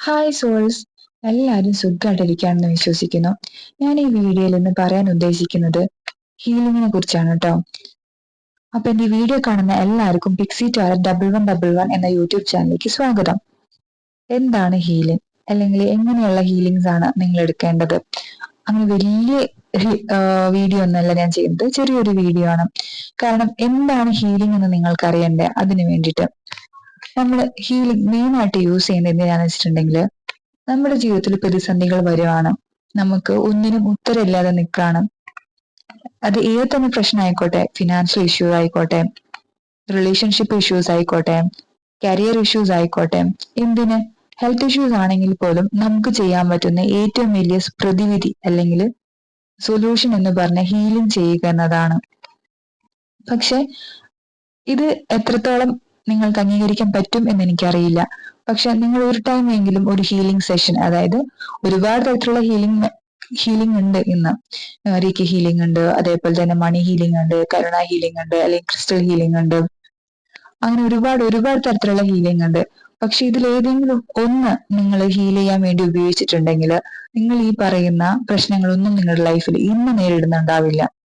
Hi souls. എല്ലാവരും സുഖമായിട്ടിരിക്കുകയാണെന്ന് വിശ്വസിക്കുന്നു. ഞാൻ ഈ വീഡിയോയിൽ ഇന്ന് പറയാൻ ഉദ്ദേശിക്കുന്നത് ഹീലിംഗിനെ കുറിച്ചാണ് കേട്ടോ. അപ്പൊ എന്റെ വീഡിയോ കാണുന്ന എല്ലാവർക്കും പിക്സി ടാലന്റ് 1111 എന്ന യൂട്യൂബ് ചാനലിലേക്ക് സ്വാഗതം. എന്താണ് ഹീലിംഗ്, അല്ലെങ്കിൽ എങ്ങനെയുള്ള ഹീലിംഗ്സ് ആണ് നിങ്ങൾ എടുക്കേണ്ടത്? അങ്ങനെ വലിയ വീഡിയോ ഒന്നല്ല ഞാൻ ചെയ്യുന്നത്, ചെറിയൊരു വീഡിയോ ആണ്. കാരണം എന്താണ് ഹീലിംഗ് എന്ന് നിങ്ങൾക്ക് അറിയണ്ടേ? അതിനു വേണ്ടിയിട്ട് നമ്മൾ ഹീലിംഗ് മെയിൻ ആയിട്ട് യൂസ് ചെയ്യുന്നത് എന്തിനാന്ന് വെച്ചിട്ടുണ്ടെങ്കിൽ, നമ്മുടെ ജീവിതത്തിൽ പ്രതിസന്ധികൾ വരുവാണ്, നമുക്ക് ഒന്നിനും ഉത്തരമില്ലാതെ നിൽക്കാണ്. അത് ഏത് തന്നെ പ്രശ്നം ആയിക്കോട്ടെ, ഫിനാൻഷ്യൽ ഇഷ്യൂ ആയിക്കോട്ടെ, റിലേഷൻഷിപ്പ് ഇഷ്യൂസ് ആയിക്കോട്ടെ, കരിയർ ഇഷ്യൂസ് ആയിക്കോട്ടെ, എന്തിന് ഹെൽത്ത് ഇഷ്യൂസ് ആണെങ്കിൽ പോലും നമുക്ക് ചെയ്യാൻ പറ്റുന്ന ഏറ്റവും വലിയ പ്രതിവിധി അല്ലെങ്കിൽ സൊല്യൂഷൻ എന്ന് പറഞ്ഞ ഹീലിംഗ് ചെയ്യുക എന്നതാണ്. പക്ഷെ ഇത് എത്രത്തോളം നിങ്ങൾക്ക് അംഗീകരിക്കാൻ പറ്റും എന്ന് എനിക്കറിയില്ല. പക്ഷെ നിങ്ങൾ ഒരു ടൈമെങ്കിലും ഒരു ഹീലിംഗ് സെഷൻ, അതായത് ഒരുപാട് തരത്തിലുള്ള ഹീലിംഗ് ഉണ്ട് ഇന്ന്. റീക്കി ഹീലിംഗ് ഉണ്ട്, അതേപോലെ തന്നെ മണി ഹീലിംഗ് ഉണ്ട്, കരുണ ഹീലിംഗ് ഉണ്ട്, അല്ലെങ്കിൽ ക്രിസ്റ്റൽ ഹീലിംഗ് ഉണ്ട്. അങ്ങനെ ഒരുപാട് ഒരുപാട് തരത്തിലുള്ള ഹീലിംഗ് ഉണ്ട്. പക്ഷെ ഇതിൽ ഏതെങ്കിലും ഒന്ന് നിങ്ങൾ ഹീൽ ചെയ്യാൻ വേണ്ടി ഉപയോഗിച്ചിട്ടുണ്ടെങ്കിൽ, നിങ്ങൾ ഈ പറയുന്ന പ്രശ്നങ്ങളൊന്നും നിങ്ങളുടെ ലൈഫിൽ ഇന്ന് നേരിടുന്നുണ്ടാവില്ല.